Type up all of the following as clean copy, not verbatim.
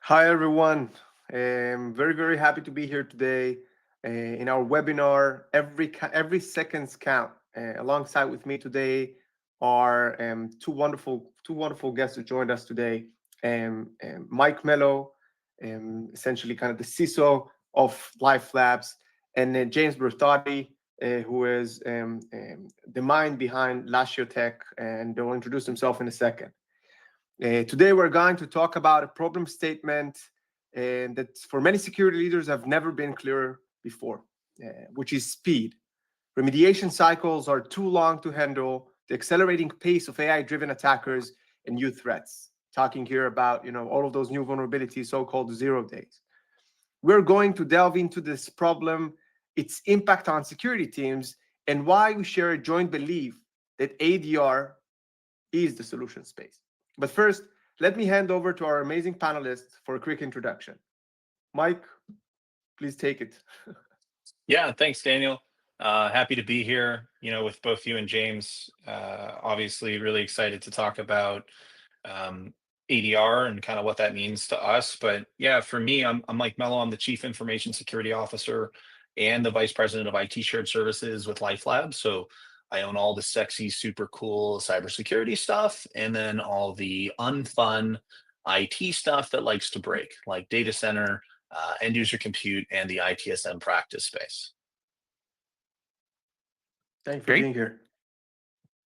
Hi, everyone. Very, very happy to be here today in our webinar. Every seconds count. Alongside with me today are two wonderful guests who joined us today. Mike Mello, essentially kind of the CISO of Life Labs, and James Bertotti, who is the mind behind Lashio Tech, and they'll introduce himself in a second. Today, we're going to talk about a problem statement that for many security leaders have never been clearer before, which is speed. Remediation cycles are too long to handle the accelerating pace of AI-driven attackers and new threats. Talking here about all of those new vulnerabilities, so-called 0 days. We're going to delve into this problem, its impact on security teams, and why we share a joint belief that ADR is the solution space. But first, let me hand over to our amazing panelists for a quick introduction. Mike, please take it. Yeah, thanks, Daniel. Happy to be here, with both you and James. Obviously, really excited to talk about ADR and kind of what that means to us. But yeah, for me, I'm Mike Mello. I'm the Chief Information Security Officer and the Vice President of IT Shared Services with Life Labs. So I own all the sexy, super cool cybersecurity stuff, and then all the unfun IT stuff that likes to break, like data center, end user compute, and the ITSM practice space. Thanks for Great. being here.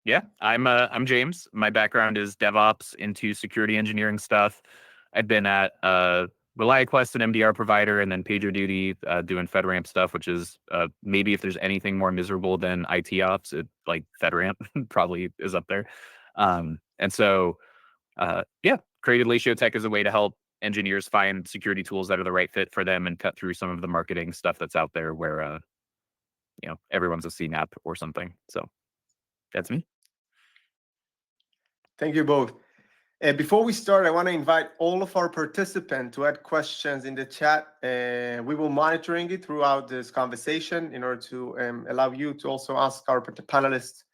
Yeah, I'm James. My background is DevOps into security engineering stuff. I've been at ReliaQuest, an MDR provider, and then PagerDuty doing FedRAMP stuff, which is maybe if there's anything more miserable than IT ops, like FedRAMP probably is up there. And so, yeah, created Latio Tech as a way to help engineers find security tools that are the right fit for them and cut through some of the marketing stuff that's out there where everyone's a CNAP or something. So that's me. Thank you both. Before we start, I want to invite all of our participants to add questions in the chat. We will monitoring it throughout this conversation in order to allow you to also ask our panelists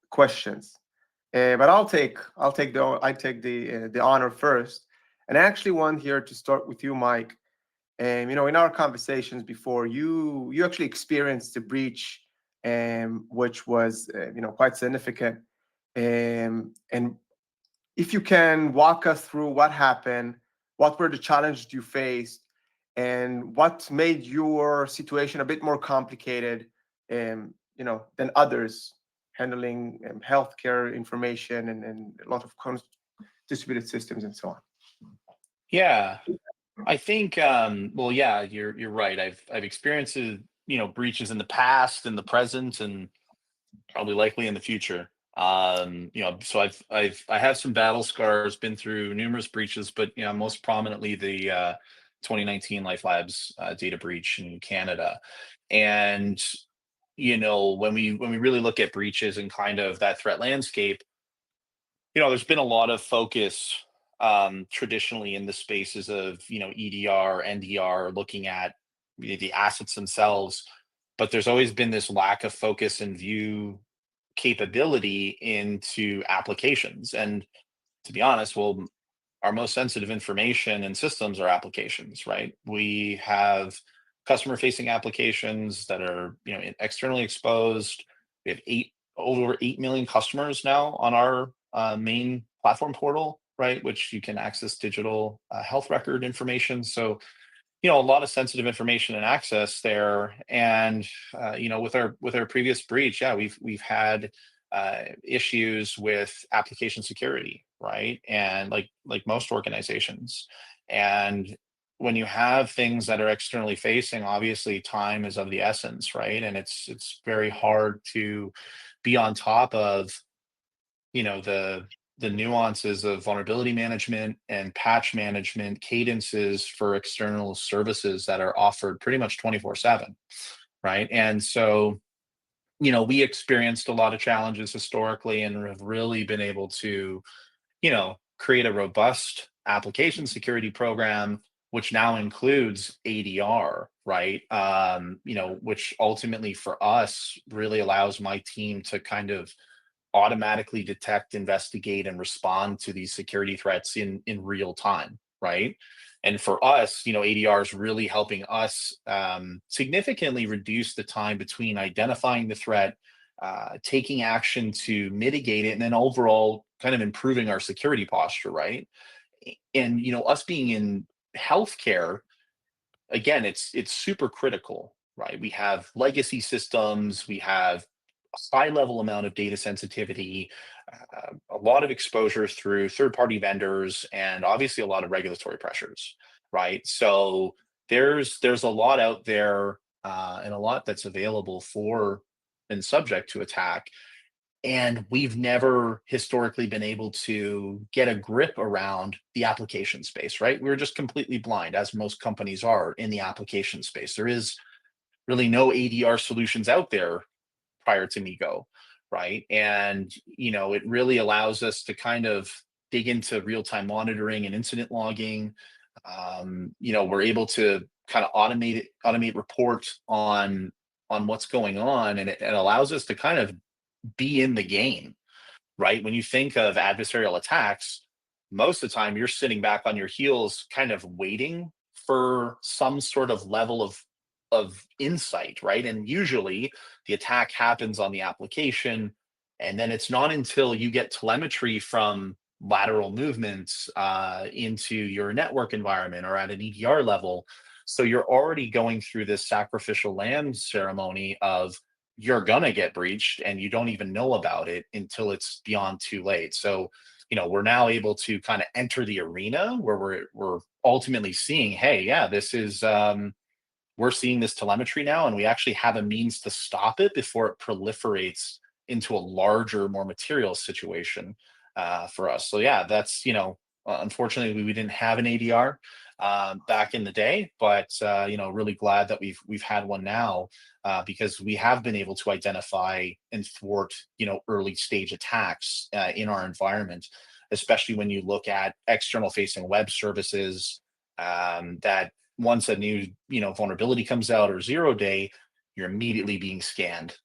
questions. But I'll take the honor first, and I actually want here to start with you, Mike. In our conversations before, you actually experienced a breach, which was quite significant. And if you can walk us through what happened, what were the challenges you faced, and what made your situation a bit more complicated, than others handling healthcare information and a lot of distributed systems and so on. Yeah, I think. Well, yeah, you're right. I've experienced breaches in the past, in the present, and probably likely in the future. So I have some battle scars, been through numerous breaches, but most prominently the 2019 Life Labs data breach in Canada. And when we really look at breaches and kind of that threat landscape, there's been a lot of focus traditionally in the spaces of EDR, NDR, looking at the assets themselves, but there's always been this lack of focus and view capability into applications. And to be honest, well, our most sensitive information and systems are applications, right? We have customer facing applications that are externally exposed. We have over 8 million customers now on our main platform portal, right, which you can access digital health record information. So a lot of sensitive information and access there. And with our previous breach, yeah, we've had issues with application security, right? And like most organizations. And when you have things that are externally facing, obviously time is of the essence, right? And it's very hard to be on top of the nuances of vulnerability management and patch management cadences for external services that are offered pretty much 24/7, right? And so we experienced a lot of challenges historically and have really been able to create a robust application security program, which now includes ADR, right? Which ultimately for us really allows my team to kind of automatically detect, investigate, and respond to these security threats in real time, right? And for us, ADR is really helping us significantly reduce the time between identifying the threat, taking action to mitigate it, and then overall kind of improving our security posture, right? And us being in healthcare, again, it's super critical, right? We have legacy systems, we have a high level amount of data sensitivity, a lot of exposure through third party vendors, and obviously a lot of regulatory pressures, right? So there's a lot out there, and a lot that's available for and subject to attack, and we've never historically been able to get a grip around the application space, right? We're just completely blind, as most companies are in the application space. There is really no ADR solutions out there prior to MiGo, right? And it really allows us to kind of dig into real-time monitoring and incident logging. We're able to kind of automate reports on what's going on, and it allows us to kind of be in the game, right? When you think of adversarial attacks, most of the time you're sitting back on your heels, kind of waiting for some sort of level of insight, right? And usually the attack happens on the application, and then it's not until you get telemetry from lateral movements into your network environment or at an EDR level. So you're already going through this sacrificial lamb ceremony of you're gonna get breached and you don't even know about it until it's beyond too late. So, we're now able to kind of enter the arena where we're ultimately seeing, hey, yeah, this is we're seeing this telemetry now, and we actually have a means to stop it before it proliferates into a larger, more material situation for us. So yeah, that's unfortunately we didn't have an ADR back in the day, but really glad that we've had one now because we have been able to identify and thwart early stage attacks in our environment, especially when you look at external facing web services that once a new vulnerability comes out or 0 day, you're immediately being scanned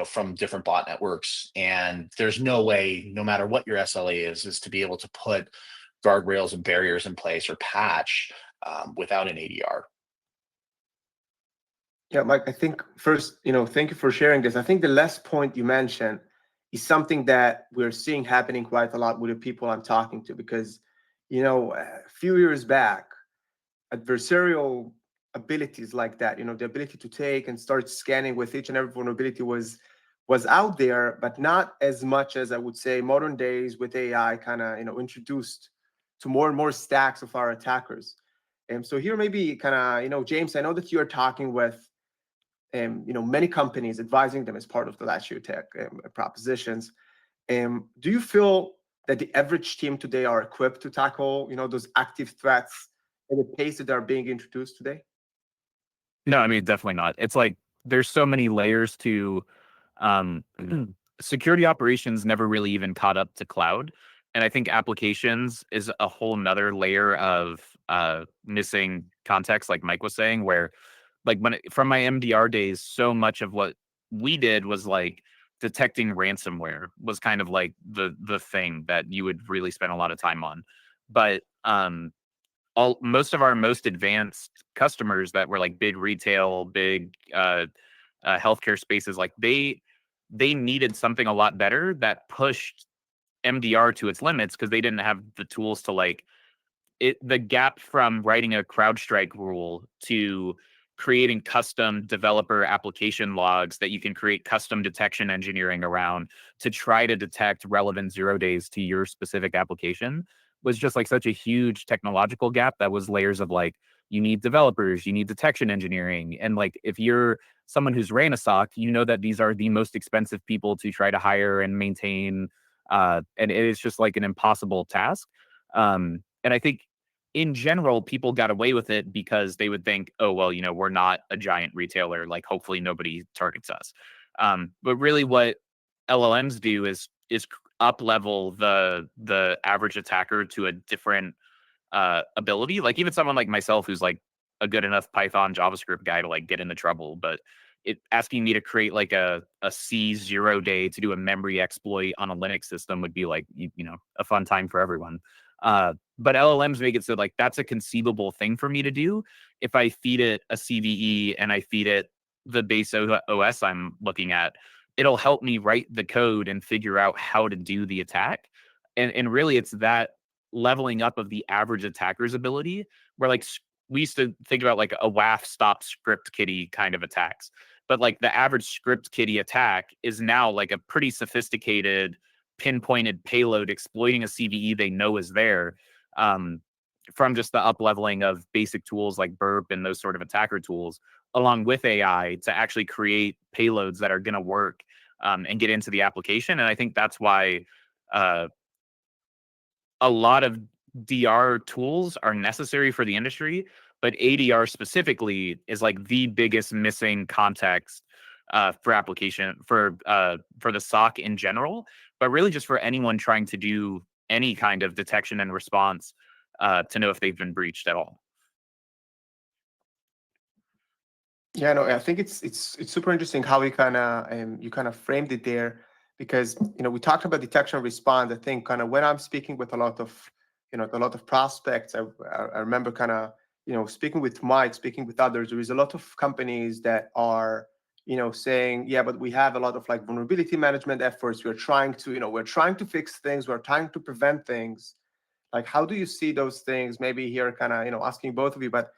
from different bot networks, and there's no way, no matter what your SLA is to be able to put guardrails and barriers in place or patch without an ADR. Yeah, Mike, I think first, thank you for sharing this. I think the last point you mentioned is something that we're seeing happening quite a lot with the people I'm talking to, because, a few years back, adversarial abilities like that, the ability to take and start scanning with each and every vulnerability was out there, but not as much as I would say modern days with AI kind of, introduced to more and more stacks of our attackers. And so here maybe kind of, James, I know that you're talking with many companies, advising them as part of the last year tech propositions. Do you feel that the average team today are equipped to tackle, those active threats at the pace that are being introduced today? No, I mean, definitely not. It's like there's so many layers to um, security operations never really even caught up to cloud. And I think applications is a whole nother layer of missing context, like Mike was saying, where like from my MDR days, so much of what we did was like detecting ransomware was kind of like the thing that you would really spend a lot of time on. But most of our most advanced customers that were like big retail, big healthcare spaces, like they needed something a lot better that pushed MDR to its limits because they didn't have the tools to like the gap from writing a CrowdStrike rule to creating custom developer application logs that you can create custom detection engineering around to try to detect relevant 0 days to your specific application was just like such a huge technological gap that was layers of like, you need developers, you need detection engineering. And like, if you're someone who's ran a SOC, you know that these are the most expensive people to try to hire and maintain. And it is just like an impossible task. And I think in general, people got away with it because they would think, oh, well, we're not a giant retailer. Like, hopefully nobody targets us. But really what LLMs do is up level the average attacker to a different ability. Like even someone like myself, who's like a good enough Python JavaScript guy to like get into trouble, but it asking me to create like a C 0 day to do a memory exploit on a Linux system would be like, a fun time for everyone. but LLMs make it so like that's a conceivable thing for me to do if I feed it a CVE and I feed it the base OS I'm looking at. It'll help me write the code and figure out how to do the attack. And really, it's that leveling up of the average attacker's ability, where like we used to think about like a WAF stop script kiddie kind of attacks, but like the average script kiddie attack is now like a pretty sophisticated pinpointed payload exploiting a CVE they know is there, from just the up leveling of basic tools like burp and those sort of attacker tools, along with AI to actually create payloads that are going to work, and get into the application. And I think that's why uh, a lot of DR tools are necessary for the industry, but ADR specifically is like the biggest missing context for application for the SOC in general, but really just for anyone trying to do any kind of detection and response to know if they've been breached at all. Yeah, no, I think it's super interesting how we kind of you kind of framed it there, because we talked about detection and response. I think kind of when I'm speaking with a lot of prospects, I remember kind of speaking with Mike, speaking with others. There is a lot of companies that are saying, yeah, but we have a lot of like vulnerability management efforts. We're trying to we're trying to fix things. We're trying to prevent things. Like, how do you see those things? Maybe here, kind of asking both of you, but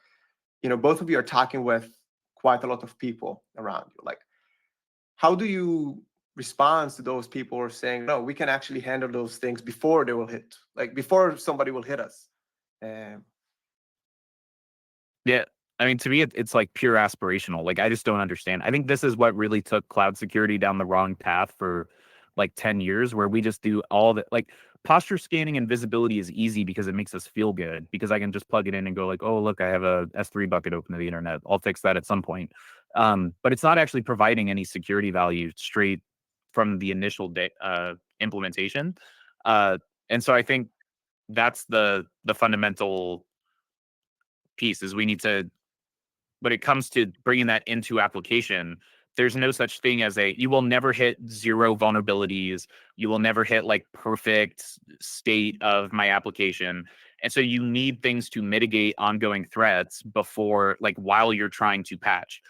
both of you are talking with quite a lot of people around you. Like, how do you respond to those people who are saying, no, we can actually handle those things before they will hit, like before somebody will hit us? Yeah. I mean, to me, it's like pure aspirational. Like, I just don't understand. I think this is what really took cloud security down the wrong path for like 10 years, where we just do all the like posture scanning and visibility is easy because it makes us feel good, because I can just plug it in and go like, oh, look, I have a S3 bucket open to the internet. I'll fix that at some point. But it's not actually providing any security value straight from the initial implementation. And so I think that's the fundamental piece is we need to, when it comes to bringing that into application, there's no such thing as you will never hit zero vulnerabilities. You will never hit like perfect state of my application. And so you need things to mitigate ongoing threats before, like while you're trying to patch.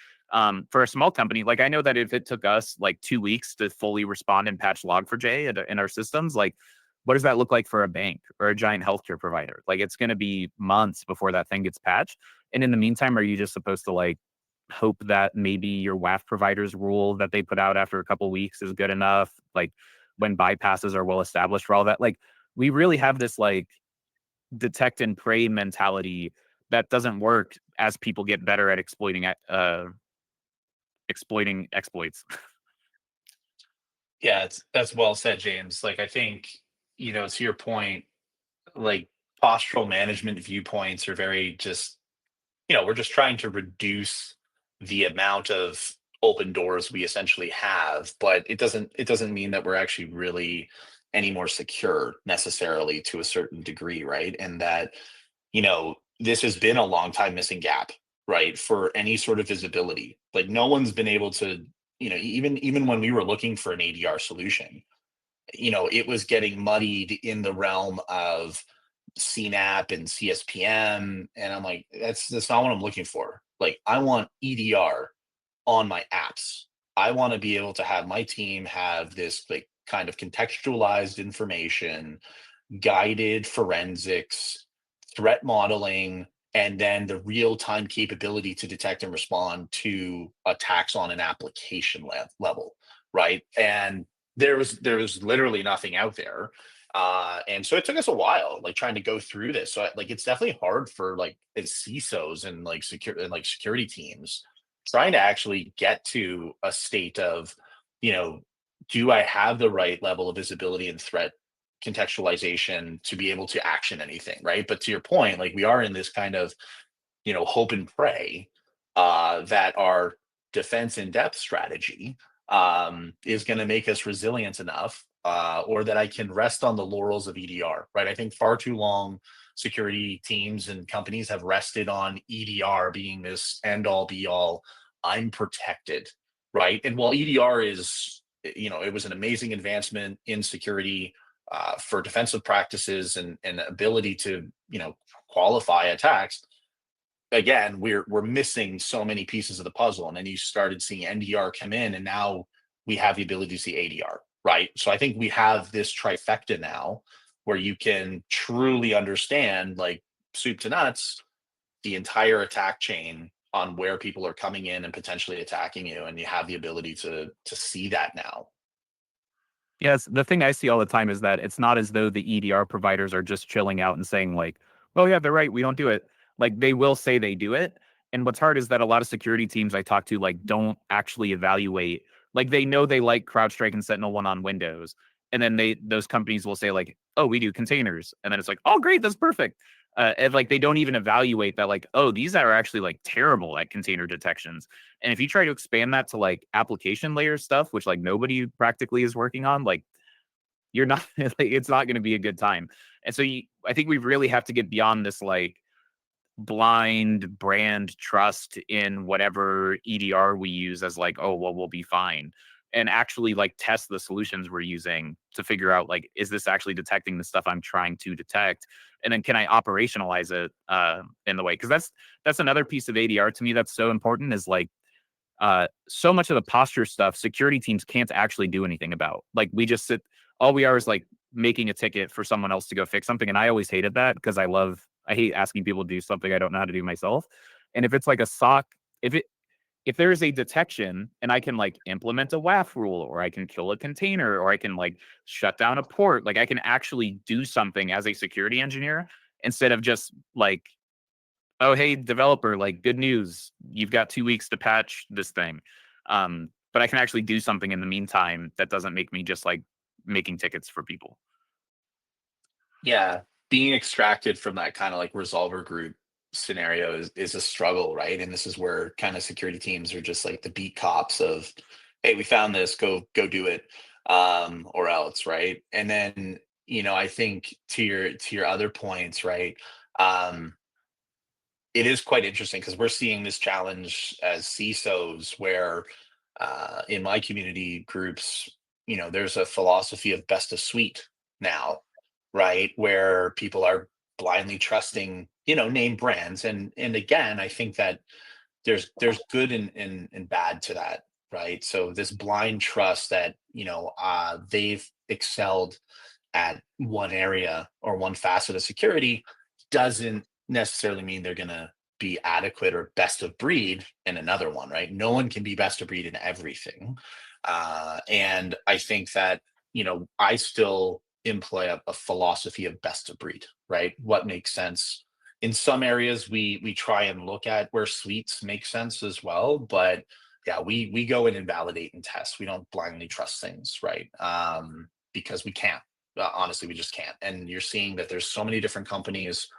For a small company, like I know that if it took us like 2 weeks to fully respond and patch Log4j in our systems, like what does that look like for a bank or a giant healthcare provider? Like it's going to be months before that thing gets patched. And in the meantime, are you just supposed to like hope that maybe your WAF provider's rule that they put out after a couple of weeks is good enough? Like when bypasses are well established for all that, like we really have this like detect and pray mentality that doesn't work as people get better at exploiting exploits. Yeah, that's well said, James. Like I think, to your point, like postural management viewpoints are very just, we're just trying to reduce the amount of open doors we essentially have, but it doesn't mean that we're actually really any more secure necessarily to a certain degree, right? And that, this has been a long time missing gap, right? For any sort of visibility. Like no one's been able to, even when we were looking for an ADR solution, it was getting muddied in the realm of CNAP and CSPM. And I'm like, that's not what I'm looking for. Like, I want EDR on my apps. I want to be able to have my team have this like kind of contextualized information, guided forensics, threat modeling, and then the real-time capability to detect and respond to attacks on an application level, right? And there was literally nothing out there, and so it took us a while, like trying to go through this. So like it's definitely hard for like as CISOs and like security teams trying to actually get to a state of, you know, do I have the right level of visibility and threat contextualization to be able to action anything, right? But to your point, like we are in this kind of, hope and pray that our defense in depth strategy is going to make us resilient enough, or that I can rest on the laurels of EDR, right? I think far too long security teams and companies have rested on EDR being this end all be all. I'm protected, right? And while EDR is, it was an amazing advancement in security for defensive practices and ability to, qualify attacks, again, we're missing so many pieces of the puzzle. And then you started seeing NDR come in, and now we have the ability to see ADR, right? So I think we have this trifecta now where you can truly understand, like, soup to nuts, the entire attack chain on where people are coming in and potentially attacking you, and you have the ability to see that now. Yes, the thing I see all the time is that it's not as though the EDR providers are just chilling out and saying like, "Oh yeah, they're right, we don't do it." Like they will say they do it, and what's hard is that a lot of security teams I talk to like don't actually evaluate. Like they know they like CrowdStrike and Sentinel-1 on Windows, and then those companies will say like, "Oh, we do containers," and then it's like, "Oh, great, that's perfect." And like they don't even evaluate that like, "Oh, these are actually like terrible at container detections." And if you try to expand that to like application layer stuff, which like nobody practically is working on, like you're not, like, it's not going to be a good time. And so I think we really have to get beyond this like blind brand trust in whatever EDR we use as like, oh, well, we'll be fine. And actually like test the solutions we're using to figure out like, is this actually detecting the stuff I'm trying to detect? And then can I operationalize it in the way? Because that's another piece of ADR to me that's so important is like so much of the posture stuff security teams can't actually do anything about. Like we just sit, all we are is like making a ticket for someone else to go fix something. And I always hated that because I hate asking people to do something I don't know how to do myself. And if it's like a SOC, if there is a detection and I can like implement a WAF rule or I can kill a container or I can like shut down a port, like I can actually do something as a security engineer instead of just like, oh, hey, developer, like good news. You've got 2 weeks to patch this thing. But I can actually do something in the meantime that doesn't make me just like making tickets for people. Yeah, being extracted from that kind of like resolver group scenario is a struggle, right? And this is where kind of security teams are just like the beat cops of, hey, we found this, go do it, or else, right? And then, I think to your other points, right? Um, it is quite interesting because we're seeing this challenge as CISOs where in my community groups, there's a philosophy of best of suite now, right? Where people are blindly trusting, name brands. And again, I think that there's good and bad to that, right? So this blind trust that, they've excelled at one area or one facet of security doesn't necessarily mean they're going to be adequate or best of breed in another one, right? No one can be best of breed in everything. And I think that, I still employ a philosophy of best of breed, right? What makes sense. In some areas, we try and look at where suites make sense as well, but yeah, we go in and validate and test. We don't blindly trust things, right? Because we can't. Honestly, we just can't. And you're seeing that there's so many different companies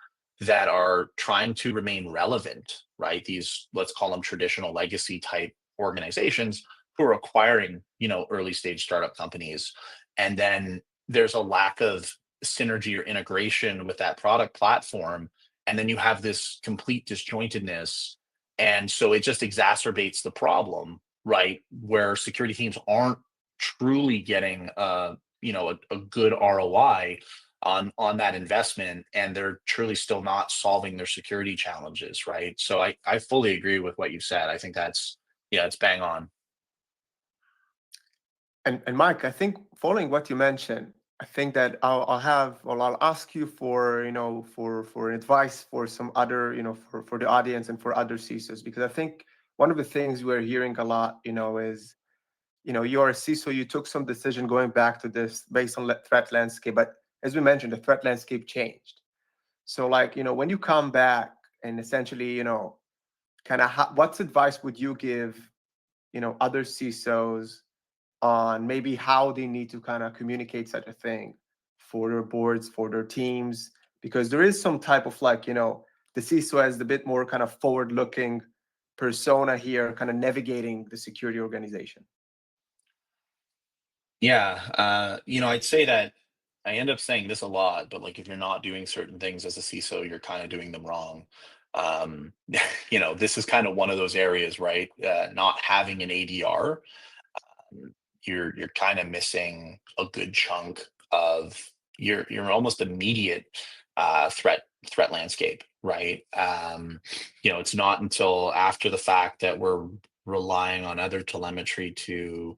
that are trying to remain relevant, right? These, let's call them traditional legacy type organizations who are acquiring, early stage startup companies. And then there's a lack of synergy or integration with that product platform. And then you have this complete disjointedness. And so it just exacerbates the problem, right? Where security teams aren't truly getting a good ROI on that investment, and they're truly still not solving their security challenges, right? So I fully agree with what you said. I think that's, yeah, it's bang on. And Mike, I think following what you mentioned, I think that I'll ask you for, for advice for some other, for the audience and for other CISOs, because I think one of the things we're hearing a lot, is, you're a CISO, you took some decision going back to this based on threat landscape, but as we mentioned, the threat landscape changed. So like, when you come back and essentially, kind of what's advice would you give, other CISOs on maybe how they need to kind of communicate such a thing for their boards, for their teams, because there is some type of like, the CISO has the bit more kind of forward-looking persona here, kind of navigating the security organization. Yeah, I'd say that I end up saying this a lot, but like if you're not doing certain things as a CISO, you're kind of doing them wrong. Um, this is kind of one of those areas, right? Not having an ADR, you're kind of missing a good chunk of your almost immediate threat landscape, right? It's not until after the fact that we're relying on other telemetry to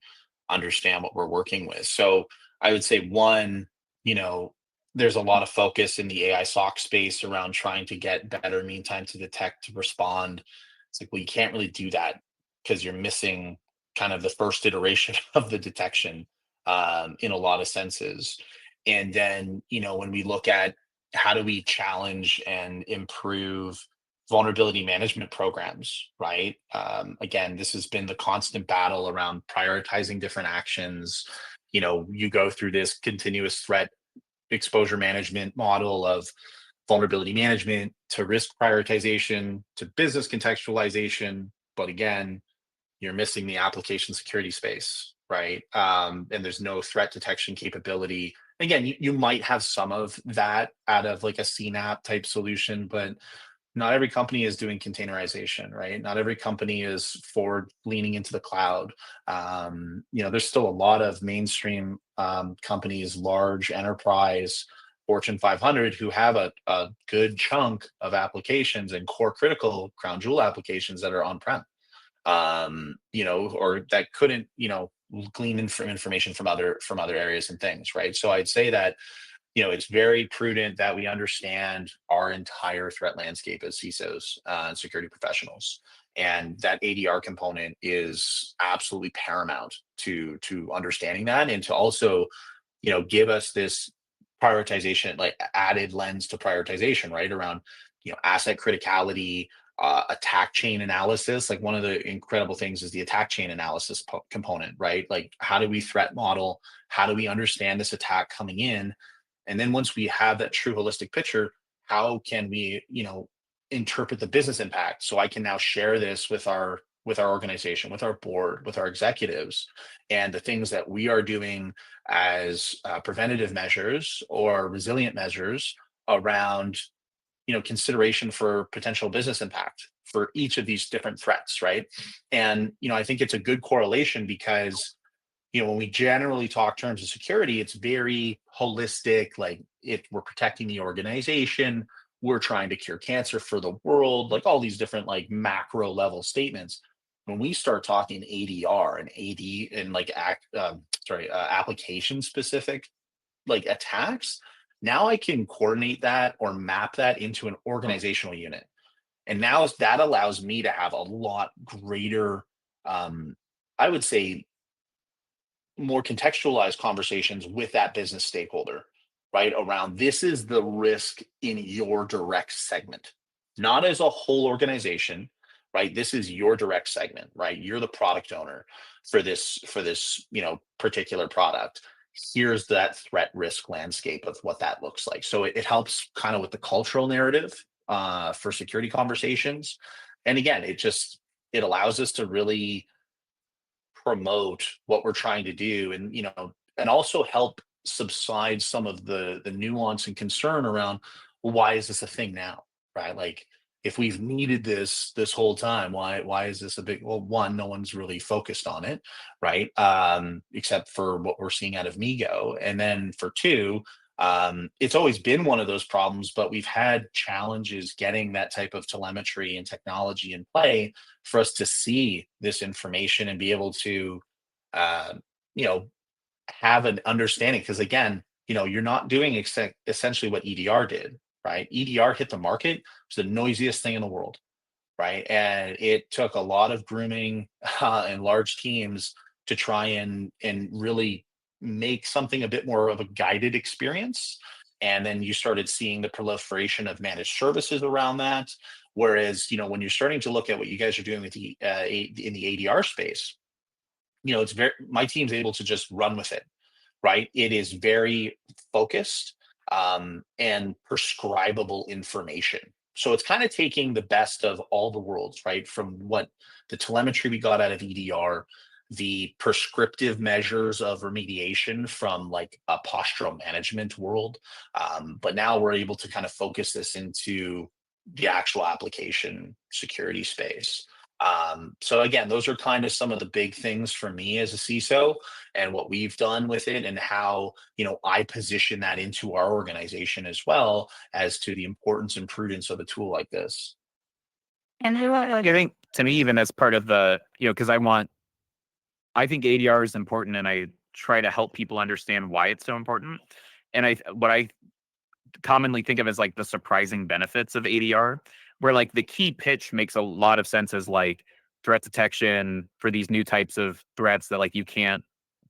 understand what we're working with. So I would say one, you know, there's a lot of focus in the AI SOC space around trying to get better mean time to detect to respond. It's like, well, you can't really do that because you're missing kind of the first iteration of the detection in a lot of senses. And then, when we look at how do we challenge and improve vulnerability management programs, right? Again, this has been the constant battle around prioritizing different actions. You go through this continuous threat exposure management model of vulnerability management to risk prioritization to business contextualization. But again, you're missing the application security space, right? And there's no threat detection capability. Again, you might have some of that out of like a CNAP type solution, but not every company is doing containerization, right? Not every company is forward leaning into the cloud. There's still a lot of mainstream companies, large enterprise, Fortune 500, who have a good chunk of applications and core critical crown jewel applications that are on-prem, or that couldn't, glean information from other areas and things, right? So I'd say that it's very prudent that we understand our entire threat landscape as CISOs and security professionals. And that ADR component is absolutely paramount to understanding that, and to also, give us this prioritization, like added lens to prioritization, right? Around, asset criticality, attack chain analysis. Like one of the incredible things is the attack chain analysis component, right? Like how do we threat model? How do we understand this attack coming in? And then once we have that true holistic picture, how can we, interpret the business impact? So I can now share this with our organization, with our board, with our executives, and the things that we are doing as preventative measures or resilient measures around, consideration for potential business impact for each of these different threats, right? And I think it's a good correlation because when we generally talk terms of security, it's very holistic. Like if we're protecting the organization, we're trying to cure cancer for the world, like all these different like macro level statements. When we start talking ADR and AD and like application specific like attacks, now I can coordinate that or map that into an organizational unit. And now that allows me to have a lot greater, I would say, more contextualized conversations with that business stakeholder, right? Around this is the risk in your direct segment, not as a whole organization, right? This is your direct segment, right? You're the product owner for this, particular product. Here's that threat risk landscape of what that looks like. So it helps kind of with the cultural narrative for security conversations. And again, it allows us to really promote what we're trying to do, and and also help subside some of the nuance and concern around, well, why is this a thing now, right? Like if we've needed this whole time, why is this a big, well, one, no one's really focused on it, right? Except for what we're seeing out of Migo. And then for two, it's always been one of those problems, but we've had challenges getting that type of telemetry and technology in play for us to see this information and be able to, uh, you know, have an understanding. Because again, you're not doing essentially what EDR did, right? EDR hit the market; it's the noisiest thing in the world, right? And it took a lot of grooming and large teams to try and really make something a bit more of a guided experience. And then you started seeing the proliferation of managed services around that. Whereas, when you're starting to look at what you guys are doing with in the ADR space, it's very, my team's able to just run with it, right? It is very focused and prescribable information. So it's kind of taking the best of all the worlds, right? From what the telemetry we got out of EDR, the prescriptive measures of remediation from like a postural management world. But now we're able to kind of focus this into the actual application security space. So again, those are kind of some of the big things for me as a CISO and what we've done with it and how, I position that into our organization as well as to the importance and prudence of a tool like this. And I think to me, even as part of the, because I think ADR is important, and I try to help people understand why it's so important. And what I commonly think of as like the surprising benefits of ADR, where like the key pitch makes a lot of sense as like threat detection for these new types of threats that like you can't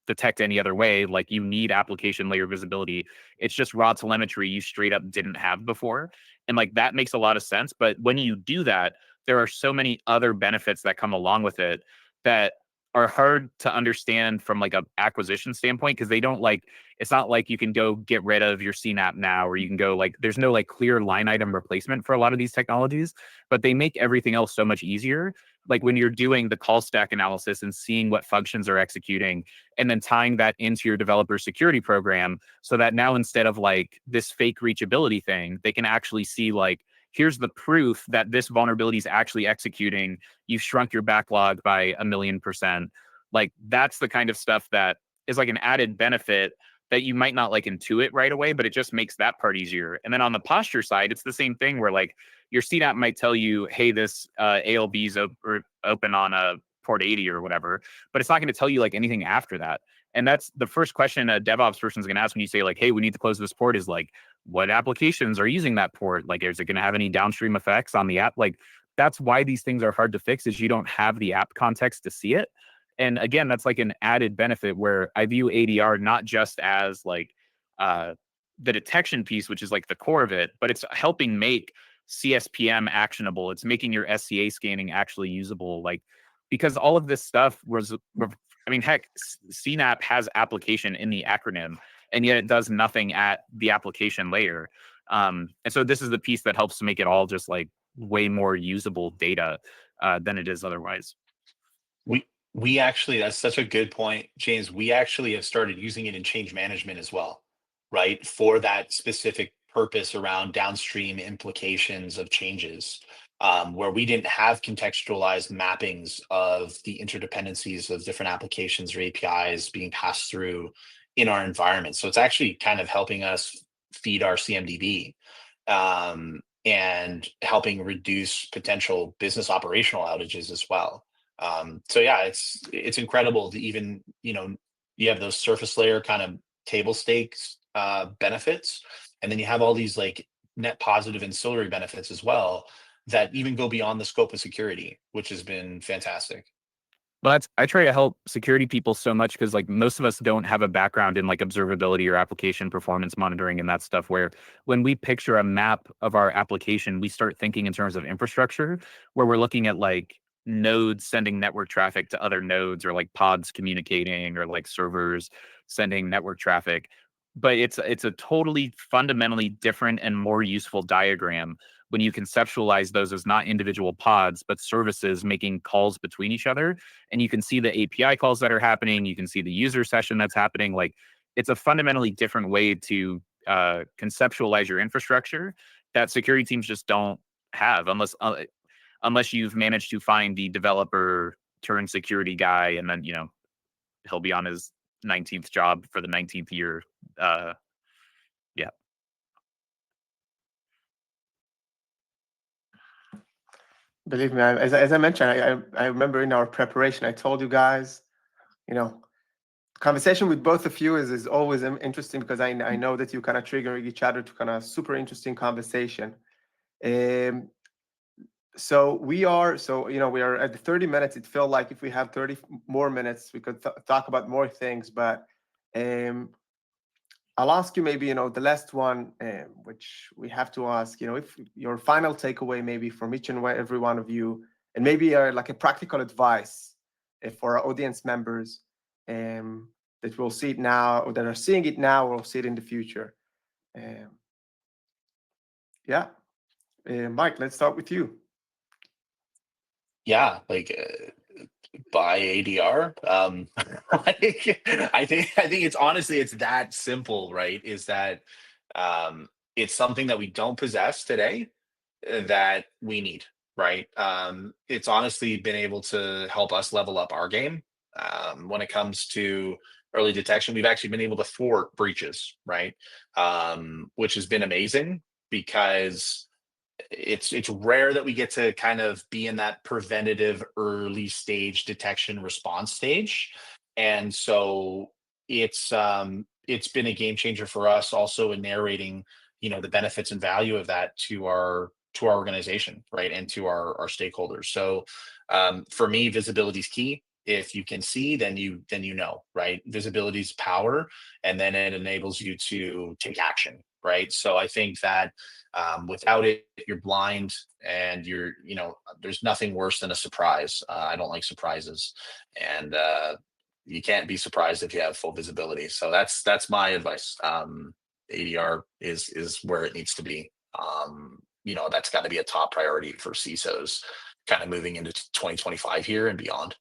detect any other way. Like you need application layer visibility. It's just raw telemetry you straight up didn't have before. And like that makes a lot of sense. But when you do that, there are so many other benefits that come along with it that are hard to understand from like a acquisition standpoint, because they don't like, it's not like you can go get rid of your CNAP now, or you can go like, there's no like clear line item replacement for a lot of these technologies, but they make everything else so much easier. Like when you're doing the call stack analysis and seeing what functions are executing, and then tying that into your developer security program, so that now instead of like this fake reachability thing, they can actually see like, here's the proof that this vulnerability is actually executing. You've shrunk your backlog by 1,000,000%. Like that's the kind of stuff that is like an added benefit that you might not like intuit right away, but it just makes that part easier. And then on the posture side, it's the same thing where like your CNAP might tell you, hey, this ALB is open on a port 80 or whatever, but it's not going to tell you like anything after that. And that's the first question a DevOps person is going to ask when you say like, hey, we need to close this port, is like, what applications are using that port? Like, is it going to have any downstream effects on the app? Like, that's why these things are hard to fix, is you don't have the app context to see it. And again, that's like an added benefit where I view ADR not just as like uh, the detection piece, which is like the core of it, but it's helping make CSPM actionable. It's making your SCA scanning actually usable. Like, because all of this stuff was, I mean, heck, CNAP has application in the acronym, and yet it does nothing at the application layer. And so this is the piece that helps to make it all just like way more usable data than it is otherwise. We actually, that's such a good point, James. We actually have started using it in change management as well, right? For that specific purpose around downstream implications of changes, where we didn't have contextualized mappings of the interdependencies of different applications or APIs being passed through in our environment. So it's actually kind of helping us feed our CMDB, and helping reduce potential business operational outages as well. So yeah, it's incredible to even, you have those surface layer kind of table stakes benefits, and then you have all these like net positive ancillary benefits as well that even go beyond the scope of security, which has been fantastic. But I try to help security people so much because like most of us don't have a background in like observability or application performance monitoring and that stuff, where when we picture a map of our application, we start thinking in terms of infrastructure, where we're looking at like nodes sending network traffic to other nodes, or like pods communicating, or like servers sending network traffic. But it's a totally fundamentally different and more useful diagram when you conceptualize those as not individual pods, but services making calls between each other. And you can see the API calls that are happening. You can see the user session that's happening. Like, it's a fundamentally different way to conceptualize your infrastructure that security teams just don't have, unless you've managed to find the developer turned security guy, and then he'll be on his 19th job for the 19th year. Yeah. Believe me, as I mentioned, I remember in our preparation, I told you guys, conversation with both of you is always interesting, because I know that you kind of trigger each other to kind of super interesting conversation. So we are at the 30 minutes. It felt like if we have 30 more minutes, we could talk about more things. But I'll ask you maybe, the last one, which we have to ask, if your final takeaway maybe from each and every one of you, and maybe like a practical advice for our audience members that will see it now, or that are seeing it now, or will see it in the future. Yeah. Mike, let's start with you. Yeah, like buy ADR. I think it's honestly, it's that simple, right? Is that it's something that we don't possess today, that we need, right? It's honestly been able to help us level up our game. When it comes to early detection, we've actually been able to thwart breaches, right? Which has been amazing because it's rare that we get to kind of be in that preventative early stage detection response stage. And so it's been a game changer for us also in narrating, the benefits and value of that to our organization, right, and to our stakeholders. So for me, visibility is key. If you can see, then you know, right? Visibility is power, and then it enables you to take action, right? So I think that without it, you're blind, and there's nothing worse than a surprise. I don't like surprises, and you can't be surprised if you have full visibility. So that's my advice. ADR is where it needs to be. That's got to be a top priority for CISOs kind of moving into 2025 here and beyond.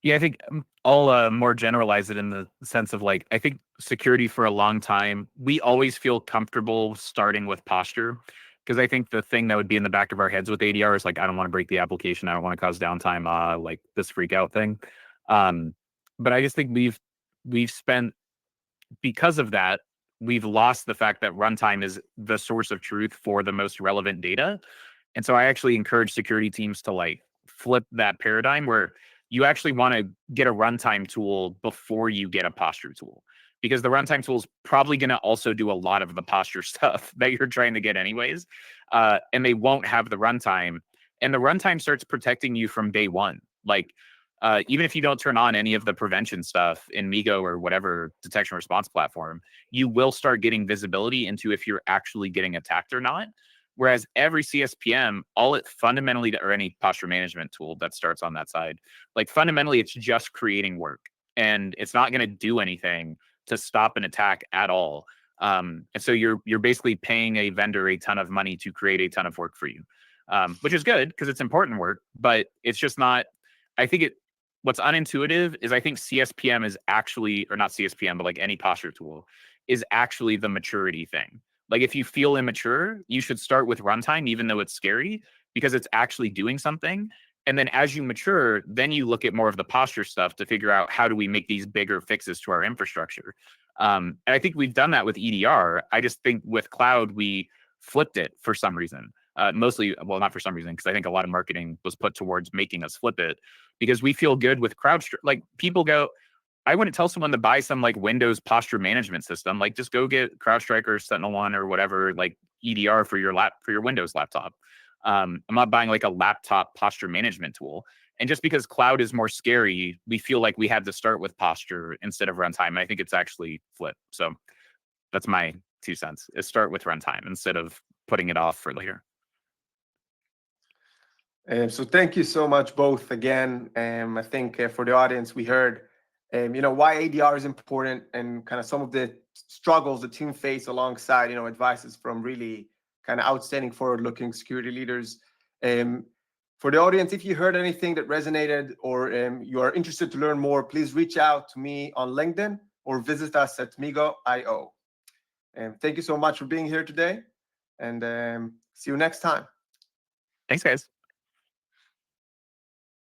Yeah, I think I'll more generalize it in the sense of like, I think security for a long time, we always feel comfortable starting with posture. Because I think the thing that would be in the back of our heads with ADR is like, I don't want to break the application. I don't want to cause downtime, like this freak out thing. Um, but I just think we've spent, because of that, we've lost the fact that runtime is the source of truth for the most relevant data. And so I actually encourage security teams to like flip that paradigm where you actually want to get a runtime tool before you get a posture tool. Because the runtime tool is probably going to also do a lot of the posture stuff that you're trying to get anyways. And they won't have the runtime. And the runtime starts protecting you from day one. Like, even if you don't turn on any of the prevention stuff in Migo or whatever detection response platform, you will start getting visibility into if you're actually getting attacked or not. Whereas every CSPM, all it fundamentally, or any posture management tool that starts on that side, like fundamentally, it's just creating work, and it's not going to do anything to stop an attack at all. And so you're basically paying a vendor a ton of money to create a ton of work for you, which is good because it's important work, but it's just not. I think what's unintuitive is I think CSPM is actually, or not CSPM, but like any posture tool is actually the maturity thing. Like if you feel immature, you should start with runtime, even though it's scary, because it's actually doing something. And then as you mature, then you look at more of the posture stuff to figure out how do we make these bigger fixes to our infrastructure. And I think we've done that with EDR. I just think with cloud, we flipped it for some reason. Mostly, well, not for some reason, because I think a lot of marketing was put towards making us flip it because we feel good with CrowdStrike. Like people go, I wouldn't tell someone to buy some like Windows posture management system. Like just go get CrowdStrike or SentinelOne or whatever, like EDR for your Windows laptop. I'm not buying like a laptop posture management tool. And just because cloud is more scary, we feel like we had to start with posture instead of runtime. I think it's actually flipped. So that's my 2 cents, is start with runtime instead of putting it off for later. So thank you so much both again. I think for the audience, we heard why ADR is important and kind of some of the struggles the team face alongside advices from really kind of outstanding forward-looking security leaders. For the audience, if you heard anything that resonated or you are interested to learn more, please reach out to me on LinkedIn or visit us at Migo.io. Thank you so much for being here today, and see you next time. Thanks, guys.